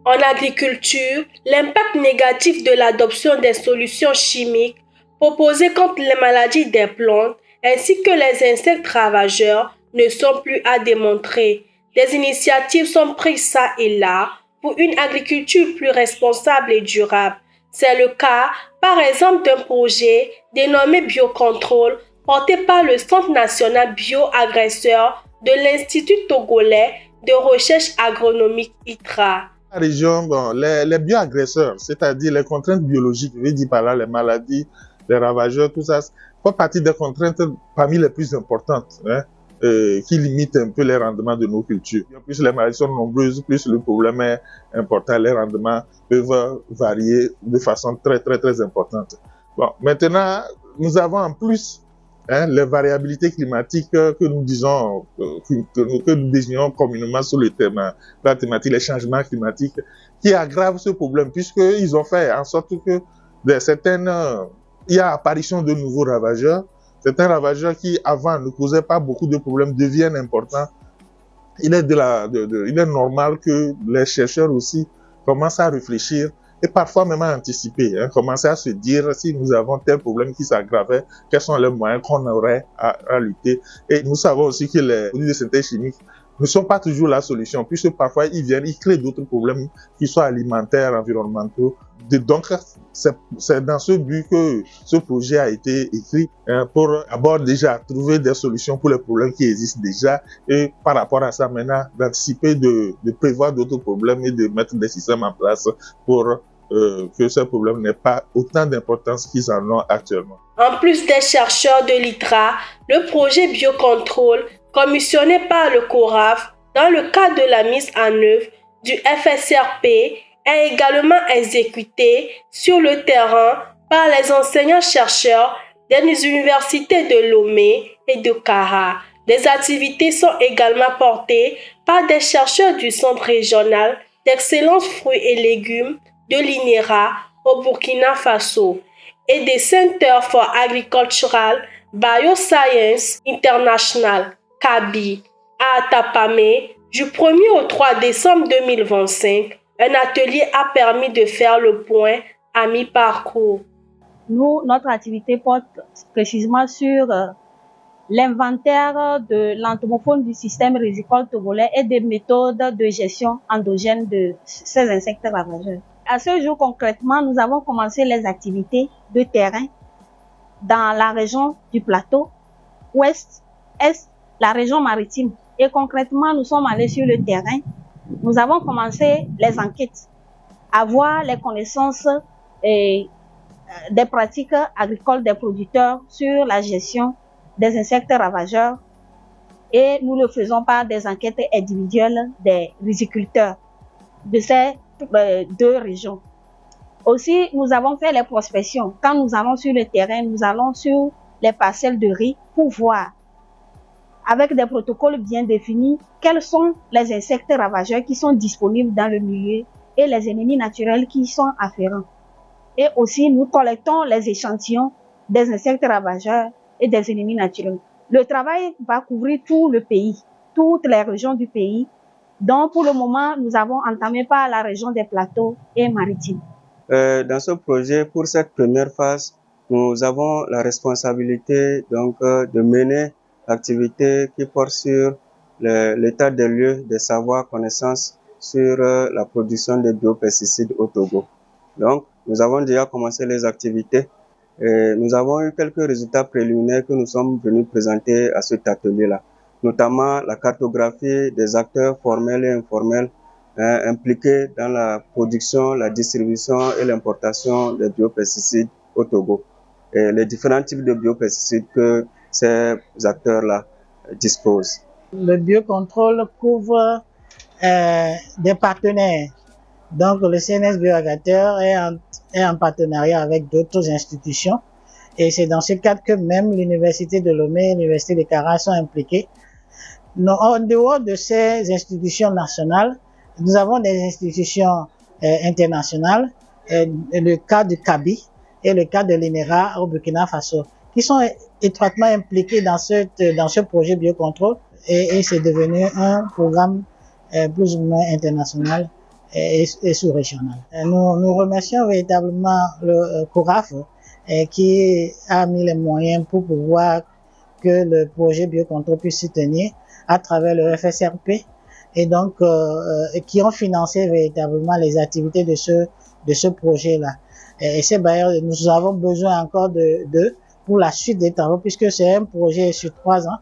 En agriculture, l'impact négatif de l'adoption des solutions chimiques proposées contre les maladies des plantes ainsi que les insectes ravageurs ne sont plus à démontrer. Des initiatives sont prises ça et là pour une agriculture plus responsable et durable. C'est le cas, par exemple, d'un projet dénommé Biocontrôle porté par le Centre national bioagresseur de l'Institut togolais de recherche agronomique ITRA. La région, bon, les bioagresseurs, c'est-à-dire les contraintes biologiques, je veux dire par là les maladies, les ravageurs, tout ça, font partie des contraintes parmi les plus importantes, qui limitent un peu les rendements de nos cultures. Plus les maladies sont nombreuses, plus le problème est important, les rendements peuvent varier de façon très importante. Bon, maintenant, nous avons en plus les variabilités climatiques que nous disons, que nous désignons communément sous le thème, la thématique, les changements climatiques, qui aggravent ce problème, puisqu'ils ont fait en sorte que il y a apparition de nouveaux ravageurs. Certains ravageurs qui, avant, ne causaient pas beaucoup de problèmes, deviennent importants. Il est normal que les chercheurs aussi commencent à réfléchir et parfois même à anticiper, commencer à se dire si nous avons tel problème qui s'aggravait, quels sont les moyens qu'on aurait à lutter. Et nous savons aussi que les produits de synthèse chimique ne sont pas toujours la solution, puisque parfois ils créent d'autres problèmes qui soient alimentaires, environnementaux. Donc, c'est dans ce but que ce projet a été écrit, pour d'abord déjà trouver des solutions pour les problèmes qui existent déjà, et par rapport à ça maintenant d'anticiper, de prévoir d'autres problèmes et de mettre des systèmes en place pour que ce problème n'ait pas autant d'importance qu'ils en ont actuellement. En plus des chercheurs de l'ITRA, le projet Biocontrôle, commissionné par le CORAF dans le cadre de la mise en œuvre du FSRP, est également exécuté sur le terrain par les enseignants-chercheurs des universités de Lomé et de Kara. Des activités sont également portées par des chercheurs du Centre régional d'excellence fruits et légumes de l'INERA au Burkina Faso et des Center for Agricultural Bioscience International, CABI, à Atapamé, du 1er au 3 décembre 2025. Un atelier a permis de faire le point à mi-parcours. Nous, notre activité porte précisément sur l'inventaire de l'entomofaune du système risicole togolais et des méthodes de gestion endogène de ces insectes ravageurs. À ce jour, concrètement, nous avons commencé les activités de terrain dans la région du plateau, ouest, est, la région maritime. Et concrètement, nous sommes allés sur le terrain. Nous avons commencé les enquêtes, avoir les connaissances des pratiques agricoles des producteurs sur la gestion des insectes ravageurs. Et nous le faisons par des enquêtes individuelles des riziculteurs de ces deux régions. Aussi, nous avons fait les prospections. Quand nous allons sur le terrain, nous allons sur les parcelles de riz pour voir, avec des protocoles bien définis, quels sont les insectes ravageurs qui sont disponibles dans le milieu et les ennemis naturels qui sont afférents. Et aussi, nous collectons les échantillons des insectes ravageurs et des ennemis naturels. Le travail va couvrir tout le pays, toutes les régions du pays. Donc, pour le moment, nous avons entamé par la région des plateaux et maritimes. Dans ce projet, pour cette première phase, nous avons la responsabilité de mener l'activité qui porte sur l'état des lieux, des savoirs, connaissances sur la production de biopesticides au Togo. Donc, nous avons déjà commencé les activités et nous avons eu quelques résultats préliminaires que nous sommes venus présenter à cet atelier-là, notamment la cartographie des acteurs formels et informels impliqués dans la production, la distribution et l'importation des biopesticides au Togo et les différents types de biopesticides que ces acteurs-là disposent. Le biocontrôle couvre des partenaires. Donc, le CNS Bioagateur est en partenariat avec d'autres institutions. Et c'est dans ce cadre que même l'Université de Lomé et l'Université de Kara sont impliquées. En dehors de ces institutions nationales, nous avons des institutions internationales, le cas du CABI et le cas de l'INERA au Burkina Faso, qui sont étroitement impliqués dans ce projet biocontrôle et c'est devenu un programme plus ou moins international et sous-régionale. Nous remercions véritablement le CORAF qui a mis les moyens pour pouvoir que le projet biocontrôle puisse se tenir à travers le FSRP et donc qui ont financé véritablement les activités de ce projet-là. Et ces bailleurs, nous avons besoin encore d'eux pour la suite des travaux puisque c'est un projet sur 3 ans.